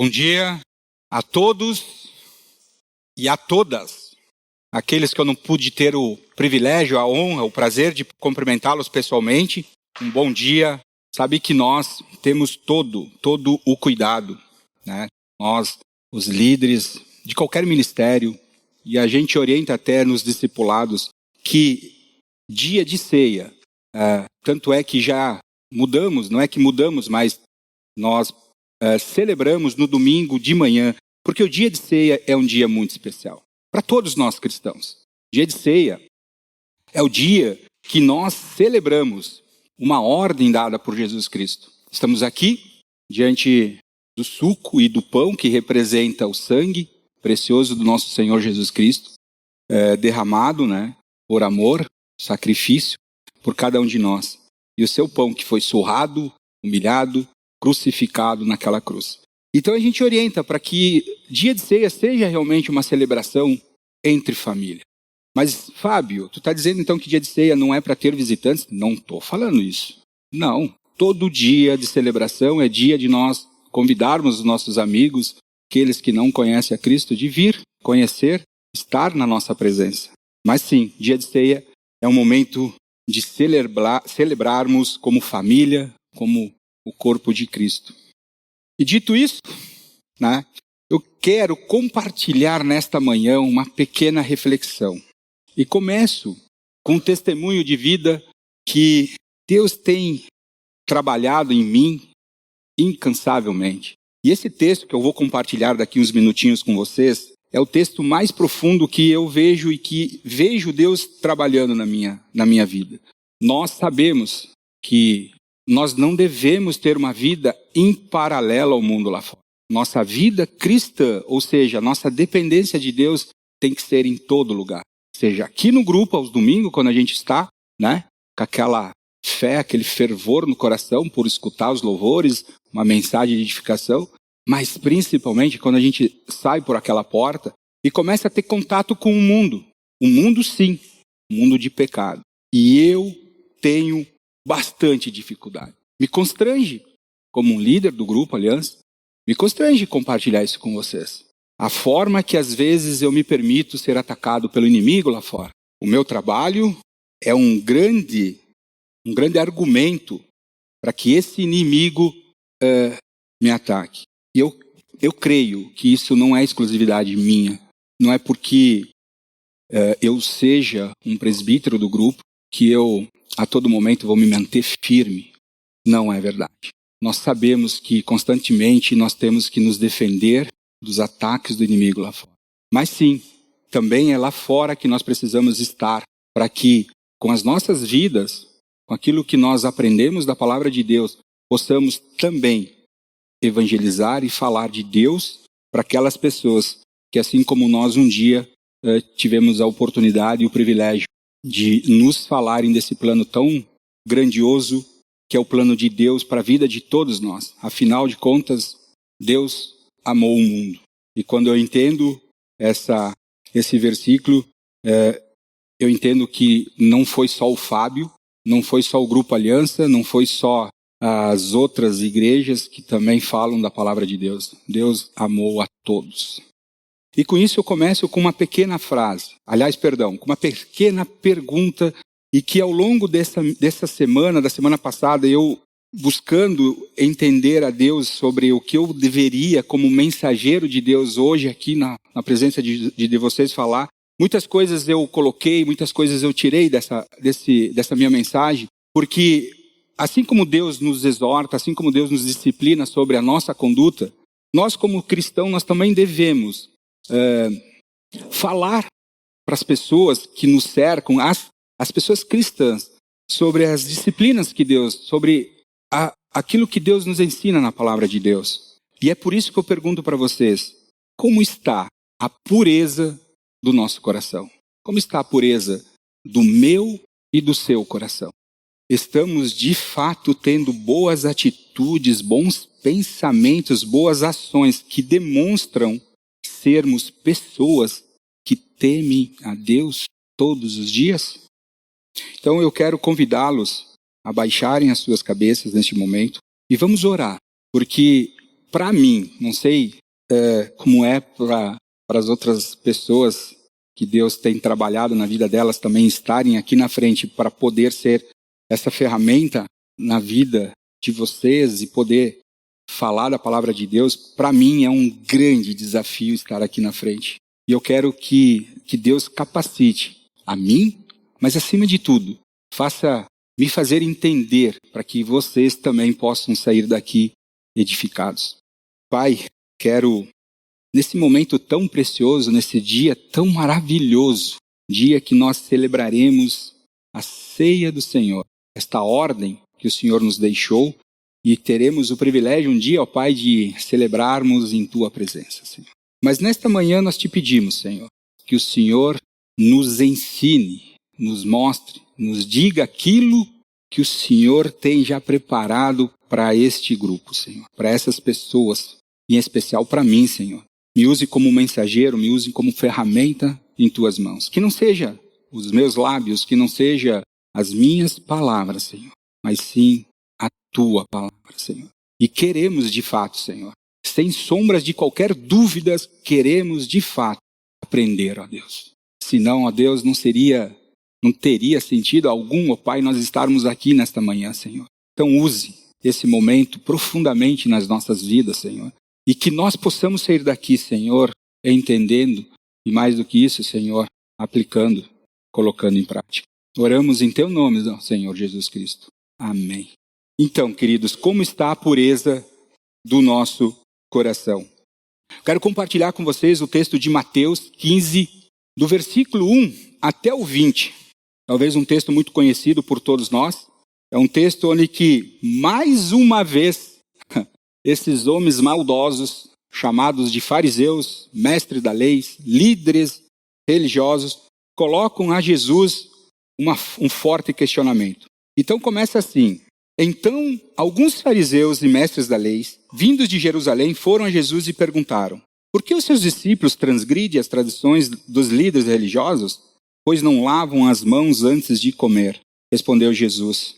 Bom dia a todos e a todas. Aqueles que eu não pude ter o privilégio, a honra, o prazer de cumprimentá-los pessoalmente. Um bom dia. Sabe que nós temos todo o cuidado, né? Nós, os líderes de qualquer ministério, e a gente orienta até nos discipulados que dia de ceia, tanto é que já mudamos, não é que mudamos, mas nós celebramos no domingo de manhã, porque o dia de ceia é um dia muito especial para todos nós cristãos. O dia de ceia é o dia que nós celebramos uma ordem dada por Jesus Cristo. Estamos aqui diante do suco e do pão que representa o sangue precioso do nosso Senhor Jesus Cristo, derramado, né, por amor, sacrifício por cada um de nós. E o seu pão que foi surrado, humilhado, crucificado naquela cruz. Então a gente orienta para que dia de ceia seja realmente uma celebração entre família. Mas, Fábio, tu está dizendo então que dia de ceia não é para ter visitantes? Não estou falando isso. Não. Todo dia de celebração é dia de nós convidarmos os nossos amigos, aqueles que não conhecem a Cristo, de vir, conhecer, estar na nossa presença. Mas sim, dia de ceia é um momento de celebrarmos como família, como o corpo de Cristo. E dito isso, né, eu quero compartilhar nesta manhã uma pequena reflexão. E começo com um testemunho de vida que Deus tem trabalhado em mim incansavelmente. E esse texto que eu vou compartilhar daqui uns minutinhos com vocês é o texto mais profundo que eu vejo e que vejo Deus trabalhando na minha vida. Nós sabemos que nós não devemos ter uma vida em paralelo ao mundo lá fora. Nossa vida cristã, ou seja, nossa dependência de Deus tem que ser em todo lugar. Seja aqui no grupo, aos domingos, quando a gente está, né, com aquela fé, aquele fervor no coração por escutar os louvores, uma mensagem de edificação, mas principalmente quando a gente sai por aquela porta e começa a ter contato com o mundo. O mundo, sim, o mundo de pecado. E eu tenho bastante dificuldade. Me constrange, como um líder do grupo Aliança, me constrange compartilhar isso com vocês. A forma que às vezes eu me permito ser atacado pelo inimigo lá fora. O meu trabalho é um grande argumento para que esse inimigo me ataque. E eu creio que isso não é exclusividade minha. Não é porque eu seja um presbítero do grupo que eu a todo momento vou me manter firme. Não é verdade. Nós sabemos que constantemente nós temos que nos defender dos ataques do inimigo lá fora. Mas sim, também é lá fora que nós precisamos estar para que com as nossas vidas, com aquilo que nós aprendemos da palavra de Deus, possamos também evangelizar e falar de Deus para aquelas pessoas que, assim como nós um dia tivemos a oportunidade e o privilégio de nos falarem desse plano tão grandioso que é o plano de Deus para a vida de todos nós. Afinal de contas, Deus amou o mundo. E quando eu entendo esse versículo, eu entendo que não foi só o Fábio, não foi só o Grupo Aliança, não foi só as outras igrejas que também falam da palavra de Deus. Deus amou a todos. E com isso eu começo com uma pequena frase, com uma pequena pergunta, e que ao longo dessa semana, da semana passada, eu buscando entender a Deus sobre o que eu deveria, como mensageiro de Deus hoje aqui na presença de vocês falar, muitas coisas eu coloquei, muitas coisas eu tirei dessa minha mensagem, porque assim como Deus nos exorta, assim como Deus nos disciplina sobre a nossa conduta, nós como cristãos, nós também devemos falar para as pessoas que nos cercam, as pessoas cristãs, sobre as disciplinas que Deus, sobre aquilo que Deus nos ensina na palavra de Deus. E é por isso que eu pergunto para vocês, como está a pureza do nosso coração? Como está a pureza do meu e do seu coração? Estamos de fato tendo boas atitudes, bons pensamentos, boas ações que demonstram sermos pessoas que temem a Deus todos os dias? Então eu quero convidá-los a baixarem as suas cabeças neste momento e vamos orar, porque para mim, não sei como é para as outras pessoas que Deus tem trabalhado na vida delas também estarem aqui na frente para poder ser essa ferramenta na vida de vocês e poder falar da palavra de Deus. Para mim é um grande desafio estar aqui na frente. E eu quero que Deus capacite a mim, mas acima de tudo, me fazer entender para que vocês também possam sair daqui edificados. Pai, quero, nesse momento tão precioso, nesse dia tão maravilhoso, dia que nós celebraremos a ceia do Senhor, esta ordem que o Senhor nos deixou, e teremos o privilégio um dia, ó Pai, de celebrarmos em Tua presença, Senhor. Mas nesta manhã nós te pedimos, Senhor, que o Senhor nos ensine, nos mostre, nos diga aquilo que o Senhor tem já preparado para este grupo, Senhor, para essas pessoas, em especial para mim, Senhor. Me use como mensageiro, me use como ferramenta em Tuas mãos. Que não seja os meus lábios, que não seja as minhas palavras, Senhor, mas sim a Tua palavra, Senhor. E queremos de fato, Senhor, sem sombras de qualquer dúvida, queremos de fato aprender, ó Deus. Senão, ó Deus, não teria sentido algum, ó Pai, nós estarmos aqui nesta manhã, Senhor. Então use esse momento profundamente nas nossas vidas, Senhor. E que nós possamos sair daqui, Senhor, entendendo, e mais do que isso, Senhor, aplicando, colocando em prática. Oramos em Teu nome, Senhor Jesus Cristo. Amém. Então, queridos, como está a pureza do nosso coração? Quero compartilhar com vocês o texto de Mateus 15, do versículo 1 até o 20. Talvez um texto muito conhecido por todos nós. É um texto onde que, mais uma vez, esses homens maldosos, chamados de fariseus, mestres da lei, líderes religiosos, colocam a Jesus um forte questionamento. Então começa assim: então alguns fariseus e mestres da lei, vindos de Jerusalém, foram a Jesus e perguntaram: por que os seus discípulos transgridem as tradições dos líderes religiosos, pois não lavam as mãos antes de comer? Respondeu Jesus: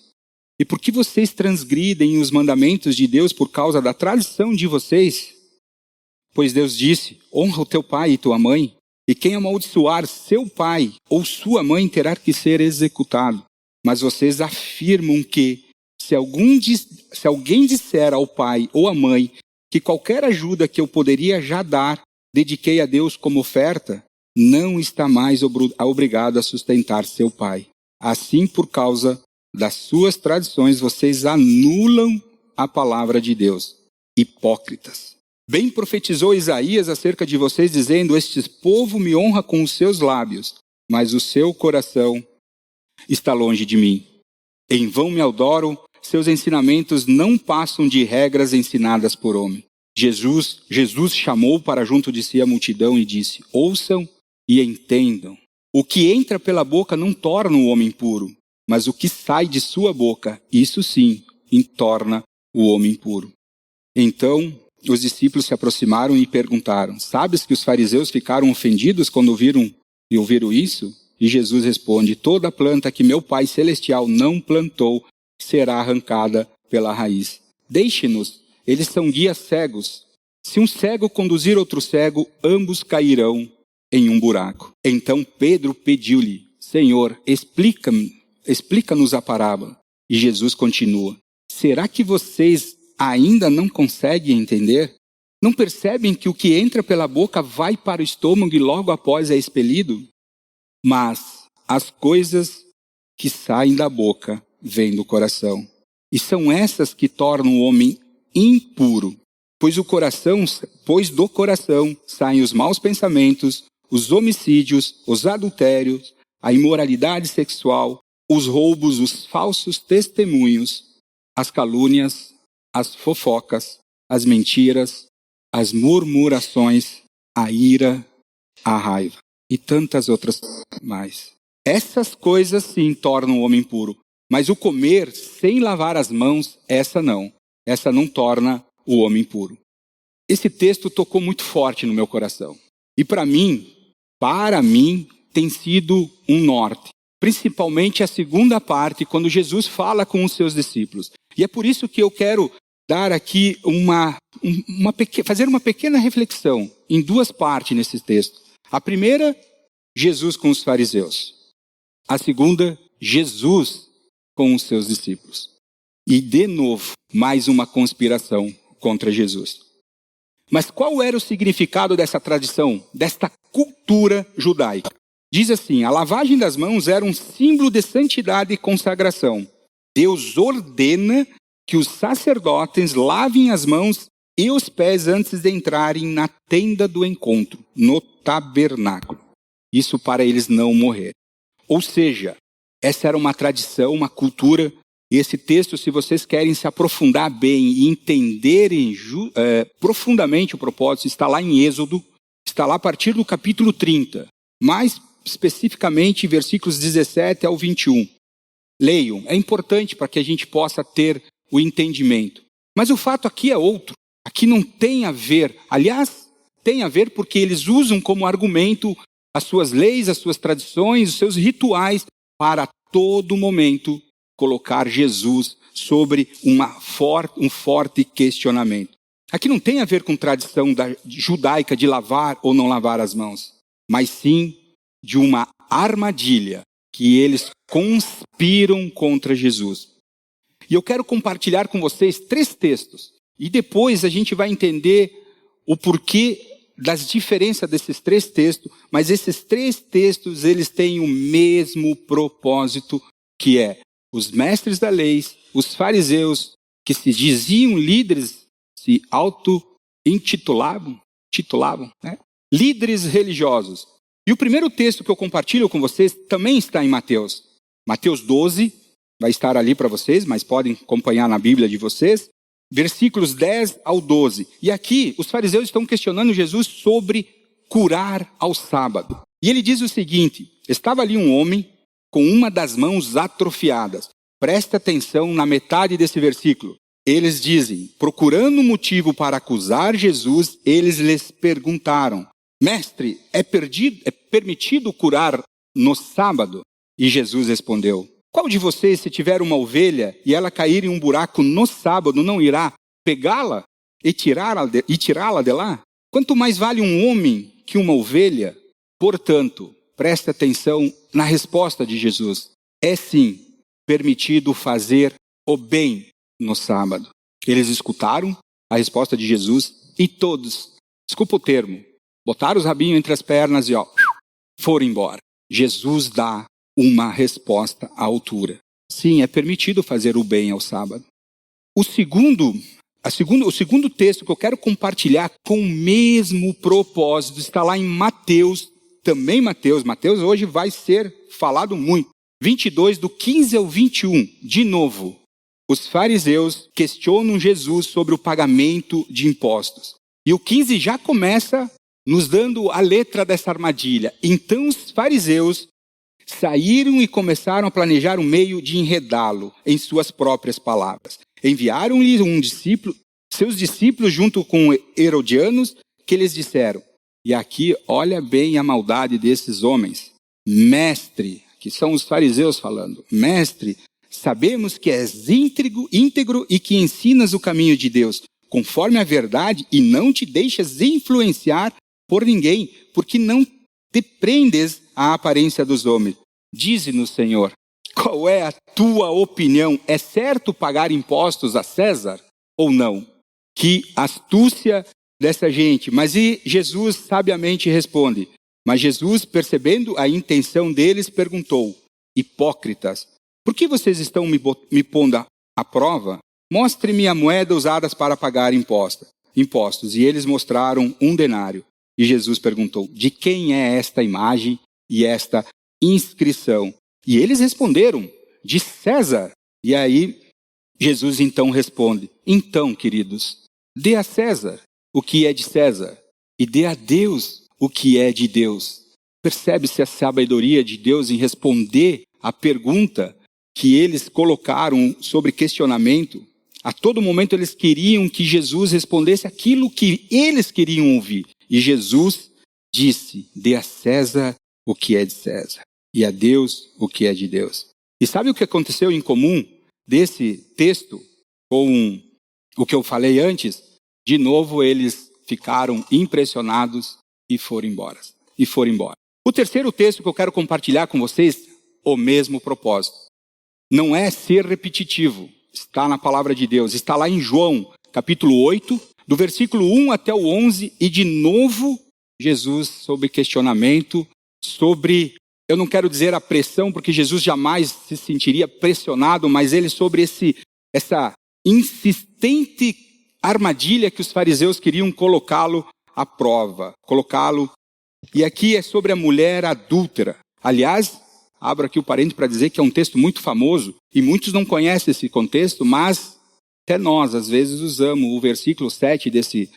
e por que vocês transgridem os mandamentos de Deus por causa da tradição de vocês? Pois Deus disse: honra o teu pai e tua mãe, e quem amaldiçoar seu pai ou sua mãe terá que ser executado. Mas vocês afirmam que, se alguém disser ao pai ou à mãe que qualquer ajuda que eu poderia já dar, dediquei a Deus como oferta, não está mais obrigado a sustentar seu pai. Assim, por causa das suas tradições, vocês anulam a palavra de Deus. Hipócritas. Bem profetizou Isaías acerca de vocês, dizendo: este povo me honra com os seus lábios, mas o seu coração está longe de mim. Em vão me adoram, seus ensinamentos não passam de regras ensinadas por homem. Jesus chamou para junto de si a multidão e disse: ouçam e entendam. O que entra pela boca não torna o homem puro, mas o que sai de sua boca, isso sim, torna o homem puro. Então os discípulos se aproximaram e perguntaram: sabes que os fariseus ficaram ofendidos quando ouviram isso? E Jesus responde: toda planta que meu Pai Celestial não plantou será arrancada pela raiz. Deixe-nos, eles são guias cegos. Se um cego conduzir outro cego, ambos cairão em um buraco. Então Pedro pediu-lhe: Senhor, explica-nos a parábola. E Jesus continua: será que vocês ainda não conseguem entender? Não percebem que o que entra pela boca vai para o estômago e logo após é expelido? Mas as coisas que saem da boca vêm do coração. E são essas que tornam o homem impuro. Pois do coração saem os maus pensamentos, os homicídios, os adultérios, a imoralidade sexual, os roubos, os falsos testemunhos, as calúnias, as fofocas, as mentiras, as murmurações, a ira, a raiva e tantas outras mais. Essas coisas sim tornam o homem puro, mas o comer sem lavar as mãos, essa não torna o homem puro. Esse texto tocou muito forte no meu coração. E para mim, tem sido um norte. Principalmente a segunda parte, quando Jesus fala com os seus discípulos. E é por isso que eu quero dar aqui fazer uma pequena reflexão em duas partes nesse texto. A primeira, Jesus com os fariseus. A segunda, Jesus com os seus discípulos. E de novo, mais uma conspiração contra Jesus. Mas qual era o significado dessa tradição, desta cultura judaica? Diz assim: a lavagem das mãos era um símbolo de santidade e consagração. Deus ordena que os sacerdotes lavem as mãos e os pés antes de entrarem na tenda do encontro, no tabernáculo. Isso para eles não morrerem. Ou seja, essa era uma tradição, uma cultura. E esse texto, se vocês querem se aprofundar bem e entenderem profundamente o propósito, está lá em Êxodo, está lá a partir do capítulo 30, mais especificamente versículos 17 ao 21. Leiam, é importante para que a gente possa ter o entendimento. Mas o fato aqui é outro. Aqui não tem a ver, aliás, tem a ver porque eles usam como argumento as suas leis, as suas tradições, os seus rituais, para todo momento colocar Jesus sobre um forte questionamento. Aqui não tem a ver com tradição judaica de lavar ou não lavar as mãos, mas sim de uma armadilha que eles conspiram contra Jesus. E eu quero compartilhar com vocês 3 textos, e depois a gente vai entender o porquê das diferenças desses 3 textos, mas esses 3 textos, eles têm o mesmo propósito, que é os mestres da lei, os fariseus, que se diziam líderes, se auto-intitulavam, né? Líderes religiosos. E o primeiro texto que eu compartilho com vocês também está em Mateus. Mateus 12, vai estar ali para vocês, mas podem acompanhar na Bíblia de vocês. Versículos 10 ao 12. E aqui, os fariseus estão questionando Jesus sobre curar ao sábado. E ele diz o seguinte: estava ali um homem com uma das mãos atrofiadas. Preste atenção na metade desse versículo. Eles dizem, procurando motivo para acusar Jesus, eles lhes perguntaram: mestre, é permitido curar no sábado? E Jesus respondeu: qual de vocês, se tiver uma ovelha e ela cair em um buraco no sábado, não irá pegá-la e tirá-la de lá? Quanto mais vale um homem que uma ovelha? Portanto, preste atenção na resposta de Jesus. É sim permitido fazer o bem no sábado. Eles escutaram a resposta de Jesus e todos, desculpa o termo, botaram os rabinhos entre as pernas e foram embora. Jesus dá uma resposta à altura. Sim, é permitido fazer o bem ao sábado. O segundo texto que eu quero compartilhar com o mesmo propósito está lá em Mateus, também Mateus. Mateus hoje vai ser falado muito. 22, do 15 ao 21. De novo, os fariseus questionam Jesus sobre o pagamento de impostos. E o 15 já começa nos dando a letra dessa armadilha. Então os fariseus saíram e começaram a planejar um meio de enredá-lo em suas próprias palavras. Enviaram-lhe seus discípulos junto com Herodianos, que lhes disseram, e aqui olha bem a maldade desses homens: mestre, que são os fariseus falando, mestre, sabemos que és íntegro e que ensinas o caminho de Deus, conforme a verdade, e não te deixas influenciar por ninguém, porque não te prendes à aparência dos homens. Dize-nos, Senhor, qual é a tua opinião? É certo pagar impostos a César ou não? Que astúcia dessa gente. Mas Jesus sabiamente responde. Mas Jesus, percebendo a intenção deles, perguntou: hipócritas, por que vocês estão me pondo à prova? Mostre-me a moeda usada para pagar impostos. E eles mostraram 1 denário. E Jesus perguntou: de quem é esta imagem e esta inscrição? E eles responderam: de César. E aí Jesus então responde: então, queridos, dê a César o que é de César e dê a Deus o que é de Deus. Percebe-se a sabedoria de Deus em responder à pergunta que eles colocaram sobre questionamento. A todo momento eles queriam que Jesus respondesse aquilo que eles queriam ouvir. E Jesus disse: dê a César o que é de César e a Deus o que é de Deus. E sabe o que aconteceu em comum desse texto com o que eu falei antes, de novo eles ficaram impressionados e foram embora. O terceiro texto que eu quero compartilhar com vocês, o mesmo propósito. Não é ser repetitivo, está na palavra de Deus, está lá em João, capítulo 8, do versículo 1 até o 11, e de novo Jesus sobre questionamento, sobre, eu não quero dizer a pressão, porque Jesus jamais se sentiria pressionado, mas ele sobre essa insistente armadilha que os fariseus queriam colocá-lo à prova, e aqui é sobre a mulher adúltera. Aliás, abro aqui o parênteses para dizer que é um texto muito famoso, e muitos não conhecem esse contexto, mas até nós, às vezes, usamos o versículo 7 desse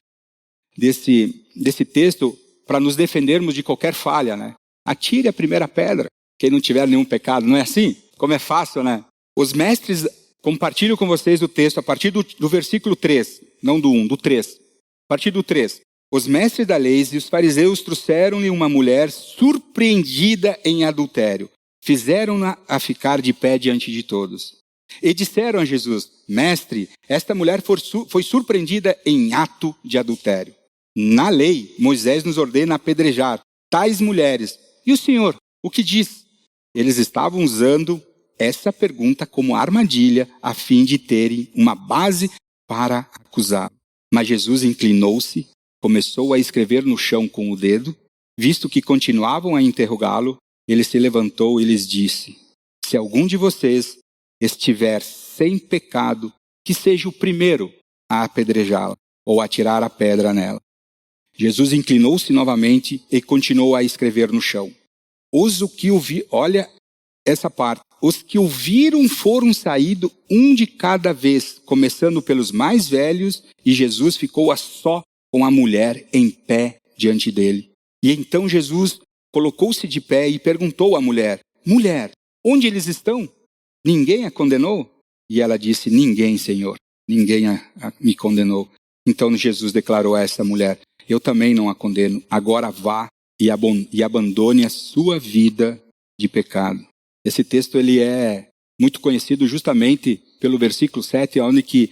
texto para nos defendermos de qualquer falha, né? Atire a primeira pedra, quem não tiver nenhum pecado. Não é assim? Como é fácil, né? Os mestres, compartilho com vocês o texto a partir do versículo 3, não do 1, do 3. A partir do 3. Os mestres da lei e os fariseus trouxeram-lhe uma mulher surpreendida em adultério. Fizeram-na a ficar de pé diante de todos. E disseram a Jesus: Mestre, esta mulher foi surpreendida em ato de adultério. Na lei, Moisés nos ordena apedrejar tais mulheres. E o Senhor, o que diz? Eles estavam usando essa pergunta como armadilha a fim de terem uma base para acusar. Mas Jesus inclinou-se, começou a escrever no chão com o dedo. Visto que continuavam a interrogá-lo, ele se levantou e lhes disse: Se algum de vocês estiver sem pecado, que seja o primeiro a apedrejá-la ou a tirar a pedra nela. Jesus inclinou-se novamente e continuou a escrever no chão. Olha essa parte. Os que o viram foram saídos um de cada vez, começando pelos mais velhos, e Jesus ficou a só com a mulher em pé diante dele. E então Jesus colocou-se de pé e perguntou à mulher: Mulher, onde eles estão? Ninguém a condenou? E ela disse: Ninguém, Senhor, ninguém me condenou. Então Jesus declarou a essa mulher: Eu também não a condeno, agora vá e abandone a sua vida de pecado. Esse texto ele é muito conhecido justamente pelo versículo 7, onde que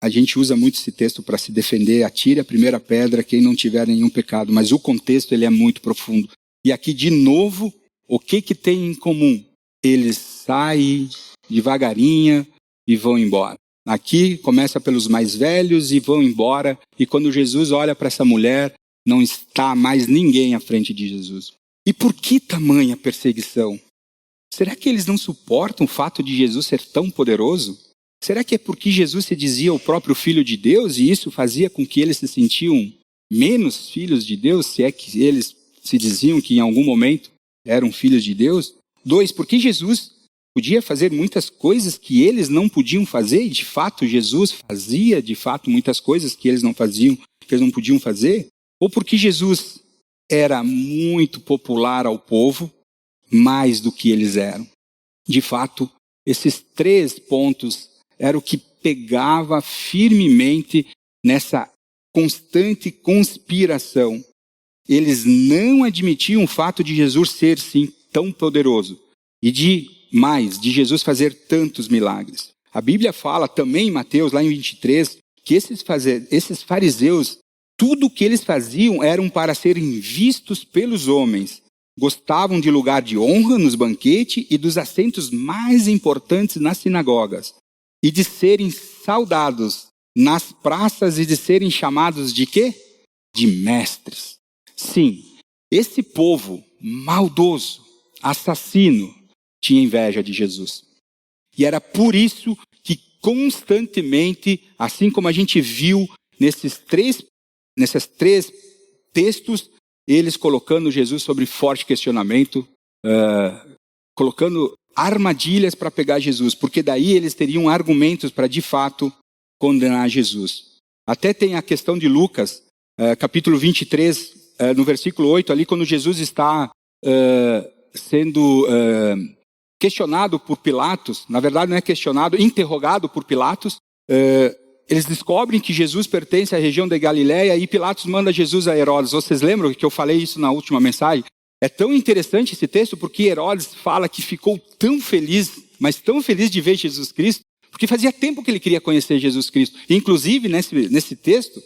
a gente usa muito esse texto para se defender: atire a primeira pedra quem não tiver nenhum pecado. Mas o contexto ele é muito profundo. E aqui de novo, o que tem em comum? Eles saem devagarinho e vão embora. Aqui começa pelos mais velhos e vão embora. E quando Jesus olha para essa mulher, não está mais ninguém à frente de Jesus. E por que tamanha perseguição? Será que eles não suportam o fato de Jesus ser tão poderoso? Será que é porque Jesus se dizia o próprio Filho de Deus e isso fazia com que eles se sentiam menos filhos de Deus, se é que eles se diziam que em algum momento eram filhos de Deus? 2, porque Jesus podia fazer muitas coisas que eles não podiam fazer, e de fato Jesus fazia de fato muitas coisas que eles não faziam, que eles não podiam fazer? Ou porque Jesus era muito popular ao povo, mais do que eles eram? De fato, esses 3 pontos era o que pegava firmemente nessa constante conspiração. Eles não admitiam o fato de Jesus ser, sim, tão poderoso. E de Jesus fazer tantos milagres. A Bíblia fala também em Mateus, lá em 23, que esses fariseus, tudo o que eles faziam eram para serem vistos pelos homens. Gostavam de lugar de honra nos banquetes e dos assentos mais importantes nas sinagogas. E de serem saudados nas praças e de serem chamados de quê? De mestres. Sim, esse povo maldoso, assassino, tinha inveja de Jesus. E era por isso que constantemente, assim como a gente viu nesses três textos, eles colocando Jesus sobre forte questionamento, colocando armadilhas para pegar Jesus, porque daí eles teriam argumentos para de fato condenar Jesus. Até tem a questão de Lucas, capítulo 23, no versículo 8, ali quando Jesus está sendo questionado por Pilatos, na verdade não é questionado, interrogado por Pilatos, eles descobrem que Jesus pertence à região da Galileia e Pilatos manda Jesus a Herodes. Vocês lembram que eu falei isso na última mensagem? É tão interessante esse texto porque Herodes fala que ficou tão feliz, mas tão feliz de ver Jesus Cristo, Porque fazia tempo que ele queria conhecer Jesus Cristo. Inclusive, nesse texto,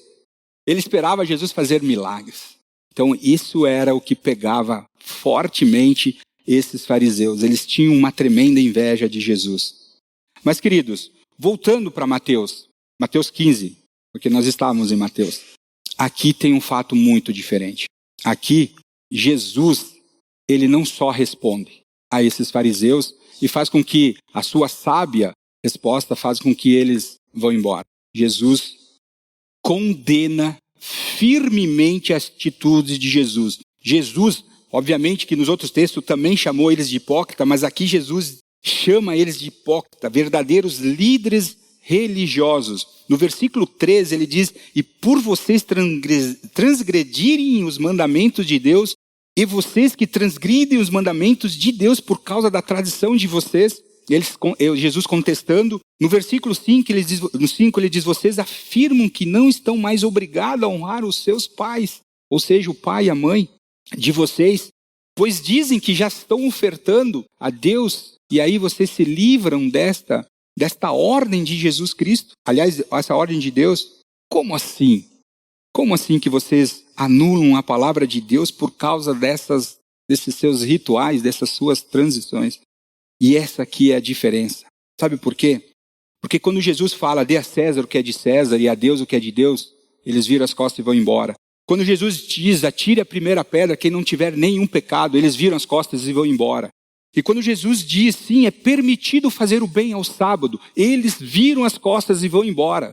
ele esperava Jesus fazer milagres. Então, isso era o que pegava fortemente esses fariseus. Eles tinham uma tremenda inveja de Jesus. Mas, queridos, voltando para Mateus 15, porque nós estávamos em Mateus. Aqui tem um fato muito diferente. Aqui, Jesus, ele não só responde a esses fariseus e faz com que a sua sábia resposta faz com que eles vão embora. Jesus condena firmemente as atitudes de Jesus. Jesus, obviamente que nos outros textos também chamou eles de hipócrita, mas aqui Jesus chama eles de hipócrita, verdadeiros líderes religiosos. No versículo 13 ele diz: e por vocês transgredirem os mandamentos de Deus, e vocês que transgridem os mandamentos de Deus por causa da tradição de vocês, Jesus contestando, no versículo 5 ele diz: vocês afirmam que não estão mais obrigados a honrar os seus pais, ou seja, o pai e a mãe de vocês, pois dizem que já estão ofertando a Deus, e aí vocês se livram desta ordem de Jesus Cristo, aliás, essa ordem de Deus. Como assim? Como assim que vocês anulam a palavra de Deus por causa desses seus rituais, dessas suas transições? E essa aqui é a diferença. Sabe por quê? Porque quando Jesus fala: dê a César o que é de César e a Deus o que é de Deus, eles viram as costas e vão embora. Quando Jesus diz: atire a primeira pedra quem não tiver nenhum pecado, eles viram as costas e vão embora. E quando Jesus diz: sim, é permitido fazer o bem ao sábado, eles viram as costas e vão embora.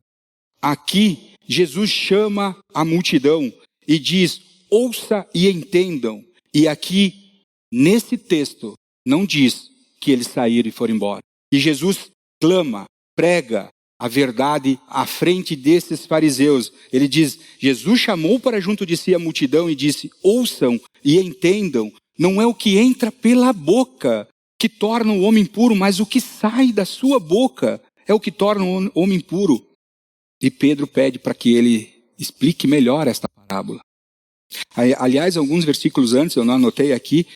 Aqui, Jesus chama a multidão e diz: ouça e entendam. E aqui, nesse texto, não diz que eles saíram e foram embora. E Jesus clama, prega a verdade à frente desses fariseus. Ele diz: Jesus chamou para junto de si a multidão e disse: ouçam e entendam. Não é o que entra pela boca que torna o homem puro, mas o que sai da sua boca é o que torna o homem puro. E Pedro pede para que ele explique melhor esta parábola. Aliás, alguns versículos antes, eu não anotei aqui,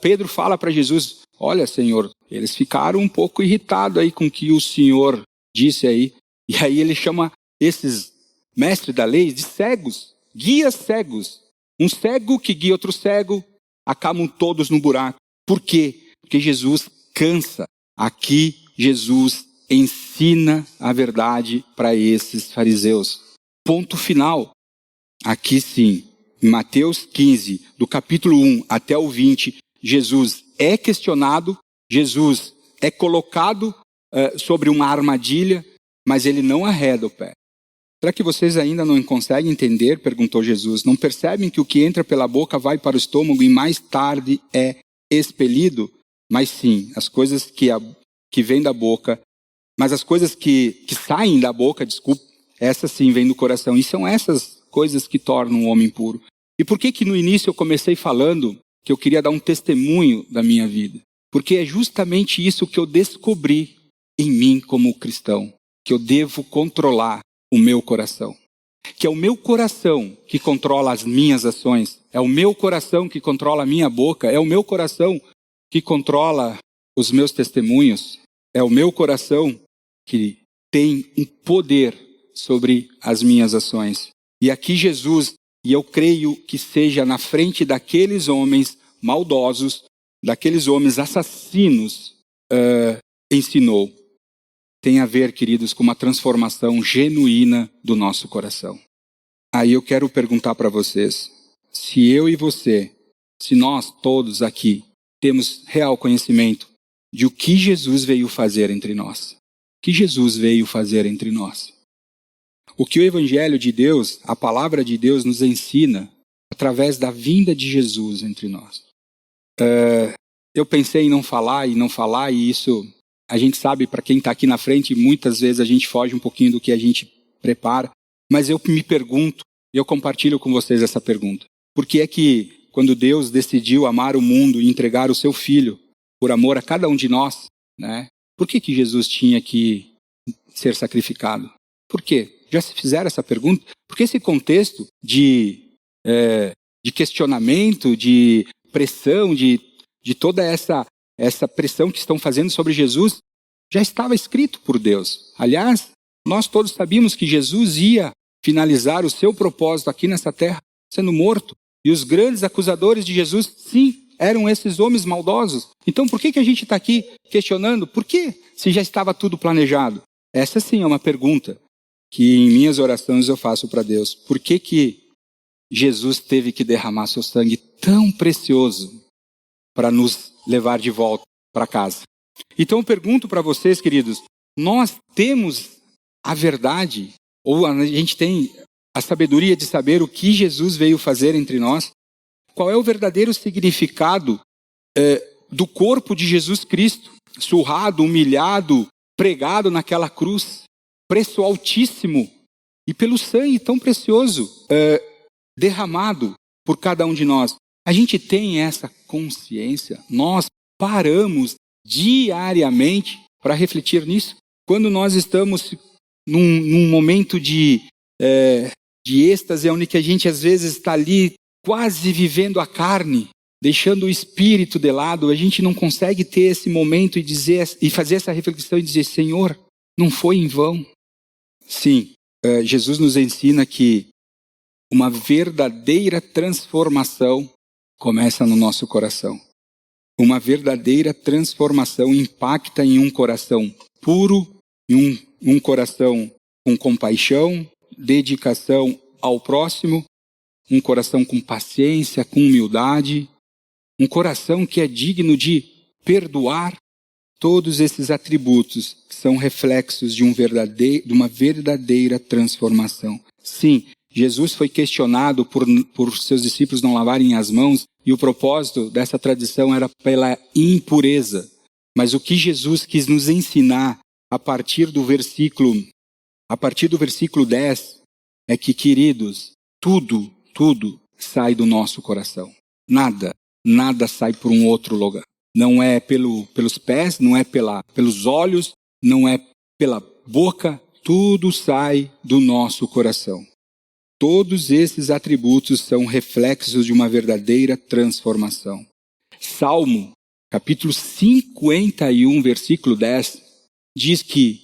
Pedro fala para Jesus: olha, Senhor, eles ficaram um pouco irritados aí com o que o Senhor disse aí. E aí ele chama esses mestres da lei de cegos, guias cegos. Um cego que guia outro cego, acabam todos no buraco. Por quê? Porque Jesus cansa. Aqui Jesus ensina a verdade para esses fariseus. Ponto final. Aqui sim, em Mateus 15, do capítulo 1 até o 20, Jesus é questionado, Jesus é colocado sobre uma armadilha, mas ele não arreda o pé. Será que vocês ainda não conseguem entender? Perguntou Jesus. Não percebem que o que entra pela boca vai para o estômago e mais tarde é expelido? Mas sim, as coisas que vêm da boca, mas as coisas que saem da boca, essas sim vêm do coração. E são essas coisas que tornam o homem puro. E por que no início eu comecei falando que eu queria dar um testemunho da minha vida? Porque é justamente isso que eu descobri em mim como cristão, que eu devo controlar o meu coração. Que é o meu coração que controla as minhas ações, é o meu coração que controla a minha boca, é o meu coração que controla os meus testemunhos, é o meu coração que tem um poder sobre as minhas ações. E aqui Jesus, e eu creio que seja na frente daqueles homens maldosos, daqueles homens assassinos, ensinou. Tem a ver, queridos, com uma transformação genuína do nosso coração. Aí eu quero perguntar para vocês, se eu e você, se nós todos aqui temos real conhecimento de o que Jesus veio fazer entre nós. O que Jesus veio fazer entre nós. O que o Evangelho de Deus, a palavra de Deus nos ensina através da vinda de Jesus entre nós. Eu pensei em não falar, e isso a gente sabe, para quem está aqui na frente, muitas vezes a gente foge um pouquinho do que a gente prepara, mas eu me pergunto, e eu compartilho com vocês essa pergunta. Por que é que quando Deus decidiu amar o mundo e entregar o seu Filho por amor a cada um de nós, né? Por que Jesus tinha que ser sacrificado? Por quê? Já se fizeram essa pergunta? Porque esse contexto de questionamento, de pressão, de toda essa pressão que estão fazendo sobre Jesus, já estava escrito por Deus. Aliás, nós todos sabíamos que Jesus ia finalizar o seu propósito aqui nessa terra, sendo morto. E os grandes acusadores de Jesus, sim, eram esses homens maldosos. Então por que a gente está aqui questionando? Por que, se já estava tudo planejado? Essa sim é uma pergunta que em minhas orações eu faço para Deus. Por que Jesus teve que derramar seu sangue tão precioso para nos levar de volta para casa? Então eu pergunto para vocês, queridos, nós temos a verdade, ou a gente tem a sabedoria de saber o que Jesus veio fazer entre nós? Qual é o verdadeiro significado do corpo de Jesus Cristo, surrado, humilhado, pregado naquela cruz, preço altíssimo, e pelo sangue tão precioso derramado por cada um de nós? A gente tem essa consciência? Nós paramos diariamente para refletir nisso? Quando nós estamos num momento de êxtase, onde a gente às vezes está ali quase vivendo a carne, deixando o espírito de lado, a gente não consegue ter esse momento e fazer essa reflexão e dizer: Senhor, não foi em vão. Sim, Jesus nos ensina que uma verdadeira transformação começa no nosso coração. Uma verdadeira transformação impacta em um coração puro, em um coração com compaixão, dedicação ao próximo, um coração com paciência, com humildade, um coração que é digno de perdoar. Todos esses atributos são reflexos de uma verdadeira transformação. Sim, Jesus foi questionado por seus discípulos não lavarem as mãos, e o propósito dessa tradição era pela impureza. Mas o que Jesus quis nos ensinar a partir do versículo 10 é que, queridos, tudo sai do nosso coração. Nada sai por um outro lugar. Não é pelos pés, não é pelos olhos, não é pela boca, tudo sai do nosso coração. Todos esses atributos são reflexos de uma verdadeira transformação. Salmo, capítulo 51, versículo 10, diz que: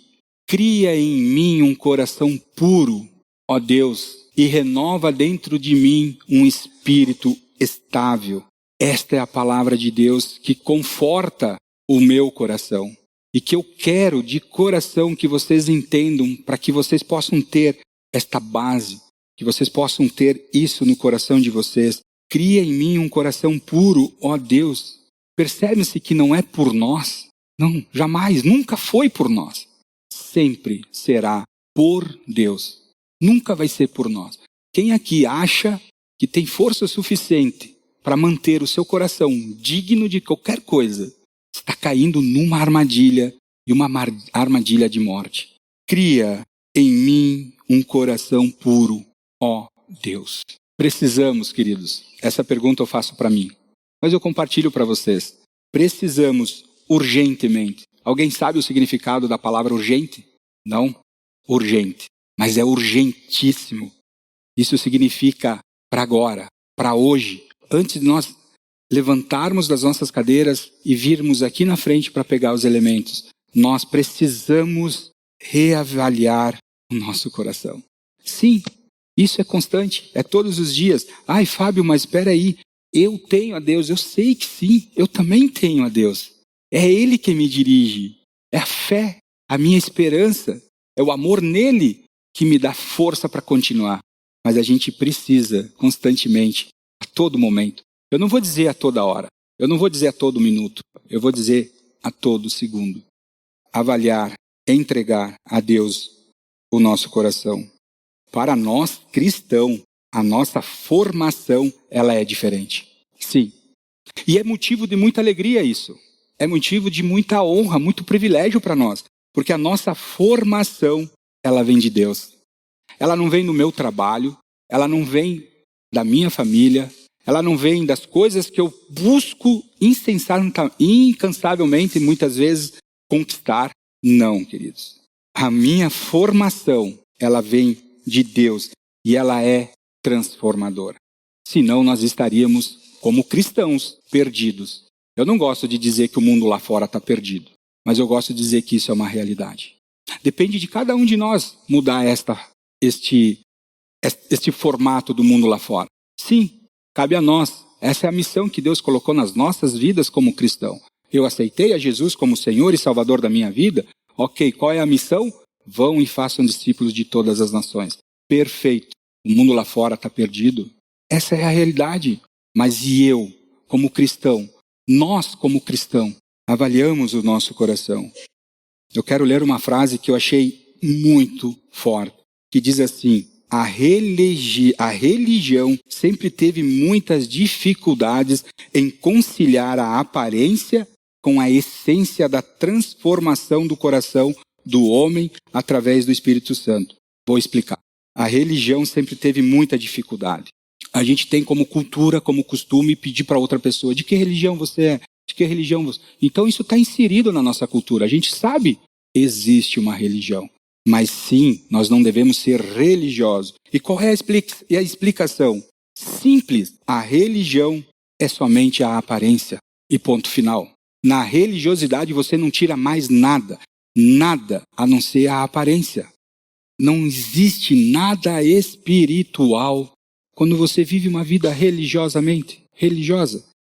cria em mim um coração puro, ó Deus, e renova dentro de mim um espírito estável. Esta é a palavra de Deus que conforta o meu coração. E que eu quero de coração que vocês entendam, para que vocês possam ter esta base, que vocês possam ter isso no coração de vocês. Cria em mim um coração puro, ó Deus. Percebe-se que não é por nós. Não, jamais, nunca foi por nós. Sempre será por Deus. Nunca vai ser por nós. Quem aqui acha que tem força suficiente para manter o seu coração digno de qualquer coisa, está caindo numa armadilha, e uma armadilha de morte. Cria em mim um coração puro, ó Deus. Precisamos, queridos, essa pergunta eu faço para mim, mas eu compartilho para vocês. Precisamos urgentemente. Alguém sabe o significado da palavra urgente? Não? Urgente. Mas é urgentíssimo. Isso significa para agora, para hoje. Antes de nós levantarmos das nossas cadeiras e virmos aqui na frente para pegar os elementos, nós precisamos reavaliar o nosso coração. Sim, isso é constante, é todos os dias. Ai, Fábio, mas espera aí, eu tenho a Deus. Eu sei que sim, eu também tenho a Deus. É Ele que me dirige, é a fé, a minha esperança, é o amor nele que me dá força para continuar. Mas a gente precisa constantemente, a todo momento. Eu não vou dizer a toda hora, eu não vou dizer a todo minuto, eu vou dizer a todo segundo. Avaliar, entregar a Deus o nosso coração. Para nós, cristãos, a nossa formação, ela é diferente. Sim. E é motivo de muita alegria isso. É motivo de muita honra, muito privilégio para nós. Porque a nossa formação, ela vem de Deus. Ela não vem do meu trabalho, ela não vem da minha família, ela não vem das coisas que eu busco incansavelmente, muitas vezes, conquistar. Não, queridos. A minha formação, ela vem de Deus e ela é transformadora. Senão nós estaríamos, como cristãos, perdidos. Eu não gosto de dizer que o mundo lá fora está perdido. mas eu gosto de dizer que isso é uma realidade. Depende de cada um de nós mudar este formato do mundo lá fora. Sim, cabe a nós. Essa é a missão que Deus colocou nas nossas vidas como cristão. Eu aceitei a Jesus como Senhor e Salvador da minha vida. Ok, qual é a missão? Vão e façam discípulos de todas as nações. Perfeito. O mundo lá fora está perdido. Essa é a realidade. Mas e eu, como cristão, nós como cristão, avaliamos o nosso coração. Eu quero ler uma frase que eu achei muito forte, que diz assim: a religião sempre teve muitas dificuldades em conciliar a aparência com a essência da transformação do coração do homem através do Espírito Santo. Vou explicar. A religião sempre teve muita dificuldade. A gente tem como cultura, como costume, pedir para outra pessoa: de que religião você é? De que religião você é? Então isso está inserido na nossa cultura. A gente sabe existe uma religião. Mas sim, nós não devemos ser religiosos. E qual é a explicação? Simples. A religião é somente a aparência. E ponto final. Na religiosidade você não tira mais nada. Nada a não ser a aparência. Não existe nada espiritual quando você vive uma vida religiosa.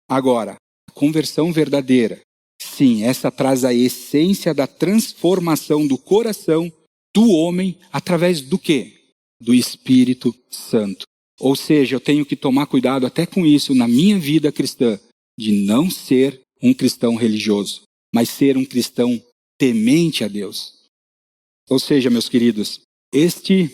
Agora, a conversão verdadeira. Sim, essa traz a essência da transformação do coração do homem através do quê? Do Espírito Santo. Ou seja, eu tenho que tomar cuidado até com isso na minha vida cristã, de não ser um cristão religioso, mas ser um cristão temente a Deus. Ou seja, meus queridos, este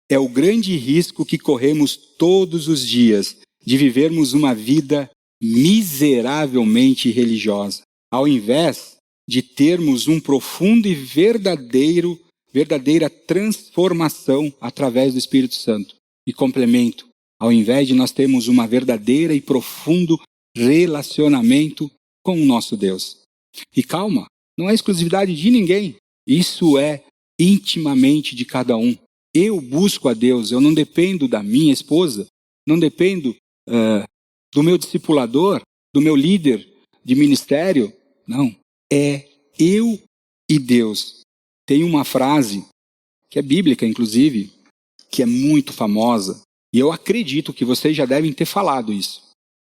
é o grande risco que corremos todos os dias de vivermos uma vida miseravelmente religiosa, ao invés de termos um profundo e verdadeira transformação através do Espírito Santo. E complemento, ao invés de nós termos uma verdadeira e profundo relacionamento com o nosso Deus. E calma, não é exclusividade de ninguém. Isso é intimamente de cada um. Eu busco a Deus, eu não dependo da minha esposa, não dependo do meu discipulador, do meu líder de ministério. Não, é eu e Deus. Tem uma frase, que é bíblica inclusive, que é muito famosa, e eu acredito que vocês já devem ter falado isso,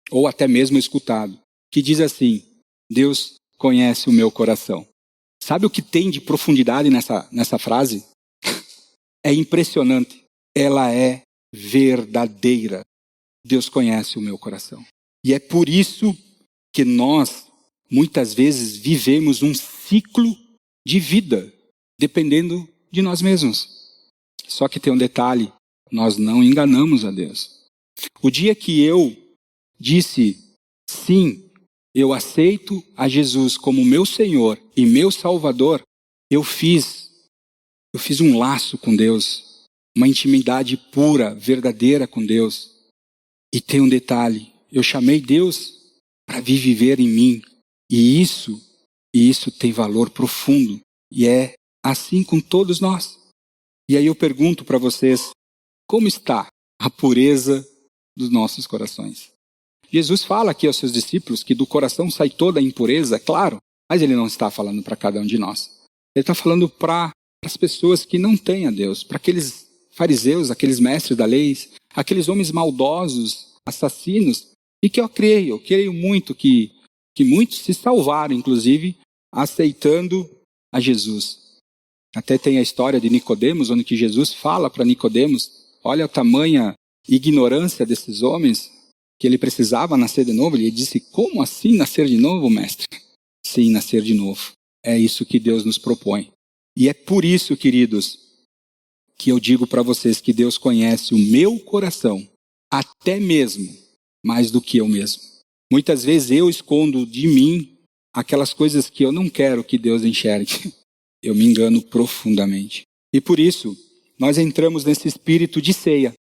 ou até mesmo escutado, que diz assim: Deus conhece o meu coração. Sabe o que tem de profundidade nessa frase? É impressionante. Ela é verdadeira. Deus conhece o meu coração. E é por isso que nós, muitas vezes, vivemos um ciclo de vida, dependendo de nós mesmos. Só que tem um detalhe: nós não enganamos a Deus. O dia que eu disse, sim, eu aceito a Jesus como meu Senhor e meu Salvador, eu fiz um laço com Deus, uma intimidade pura, verdadeira com Deus. E tem um detalhe: eu chamei Deus para vir viver em mim. E isso tem valor profundo. E é assim com todos nós. E aí eu pergunto para vocês: como está a pureza dos nossos corações? Jesus fala aqui aos seus discípulos que do coração sai toda a impureza, claro, mas ele não está falando para cada um de nós. Ele está falando para as pessoas que não têm a Deus, para aqueles fariseus, aqueles mestres da lei, aqueles homens maldosos, assassinos, e que eu creio muito que muitos se salvaram, inclusive, aceitando a Jesus. Até tem a história de Nicodemos, onde que Jesus fala para Nicodemos: olha a tamanha ignorância desses homens, que ele precisava nascer de novo. Ele disse: como assim nascer de novo, mestre? Sim, nascer de novo. É isso que Deus nos propõe. E é por isso, queridos, que eu digo para vocês que Deus conhece o meu coração, até mesmo mais do que eu mesmo. Muitas vezes eu escondo de mim aquelas coisas que eu não quero que Deus enxergue. Eu me engano profundamente. E por isso, nós entramos nesse espírito de ceia.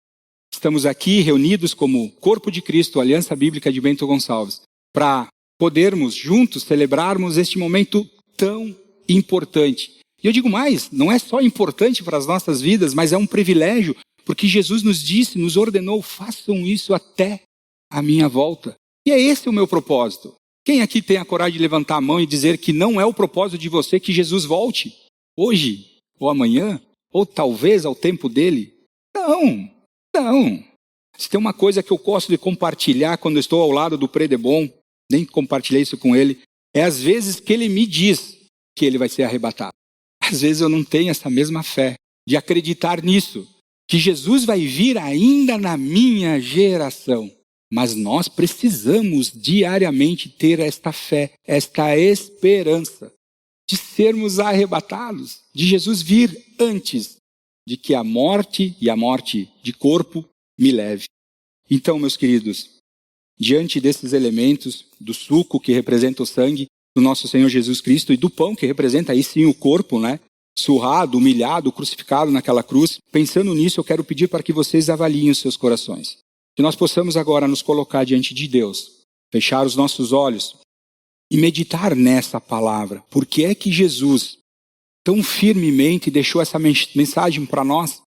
Estamos aqui reunidos como corpo de Cristo, Aliança Bíblica de Bento Gonçalves, para podermos juntos celebrarmos este momento tão importante. E eu digo mais, não é só importante para as nossas vidas, mas é um privilégio, porque Jesus nos disse, nos ordenou: façam isso até a minha volta. E é esse o meu propósito. Quem aqui tem a coragem de levantar a mão e dizer que não é o propósito de você que Jesus volte? Hoje, ou amanhã, ou talvez ao tempo dele? Não. Se tem uma coisa que eu gosto de compartilhar quando eu estou ao lado do Predebon, nem compartilhei isso com ele, é às vezes que ele me diz que ele vai ser arrebatado. Às vezes eu não tenho essa mesma fé de acreditar nisso, que Jesus vai vir ainda na minha geração. Mas nós precisamos diariamente ter esta fé, esta esperança de sermos arrebatados, de Jesus vir antes de que a morte e a morte de corpo me leve. Então, meus queridos, diante desses elementos, do suco que representa o sangue do nosso Senhor Jesus Cristo e do pão que representa aí sim o corpo, né? Surrado, humilhado, crucificado naquela cruz, pensando nisso, eu quero pedir para que vocês avaliem os seus corações. Que nós possamos agora nos colocar diante de Deus, fechar os nossos olhos e meditar nessa palavra. Por que é que Jesus tão firmemente deixou essa mensagem para nós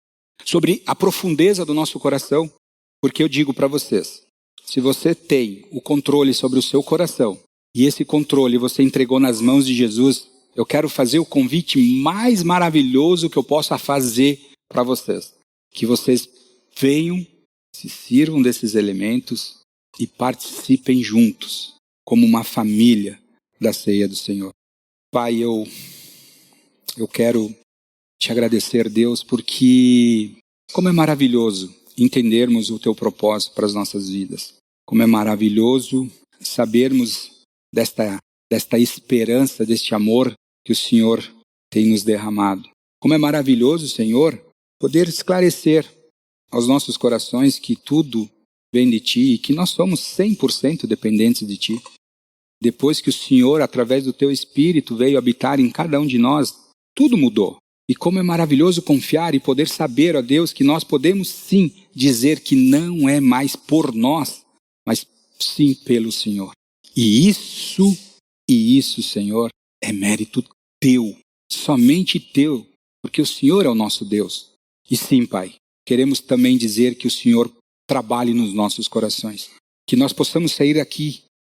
sobre a profundeza do nosso coração? Porque eu digo para vocês, se você tem o controle sobre o seu coração e esse controle você entregou nas mãos de Jesus, eu quero fazer o convite mais maravilhoso que eu possa fazer para vocês. Que vocês venham, se sirvam desses elementos e participem juntos, como uma família da ceia do Senhor. Pai, eu quero te agradecer, Deus, porque como é maravilhoso entendermos o teu propósito para as nossas vidas. Como é maravilhoso sabermos desta esperança, deste amor que o Senhor tem nos derramado. Como é maravilhoso, Senhor, poder esclarecer aos nossos corações que tudo vem de Ti e que nós somos 100% dependentes de Ti. Depois que o Senhor, através do Teu Espírito, veio habitar em cada um de nós, tudo mudou. E como é maravilhoso confiar e poder saber, ó Deus, que nós podemos sim dizer que não é mais por nós, mas sim pelo Senhor. E isso, Senhor, é mérito Teu, somente Teu, porque o Senhor é o nosso Deus. E sim, Pai, queremos também dizer que o Senhor trabalhe nos nossos corações. Que nós possamos sair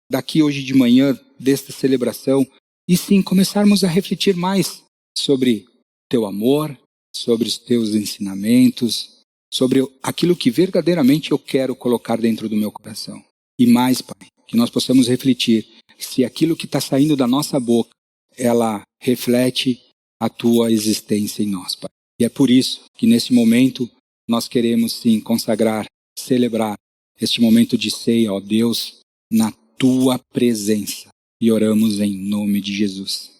daqui hoje de manhã, desta celebração, e sim, começarmos a refletir mais sobre Teu amor, sobre os Teus ensinamentos, sobre aquilo que verdadeiramente eu quero colocar dentro do meu coração. E mais, Pai, que nós possamos refletir se aquilo que está saindo da nossa boca, ela reflete a Tua existência em nós, Pai. E é por isso que nesse momento nós queremos sim consagrar, celebrar este momento de ceia, ó Deus, na Tua presença. E oramos em nome de Jesus.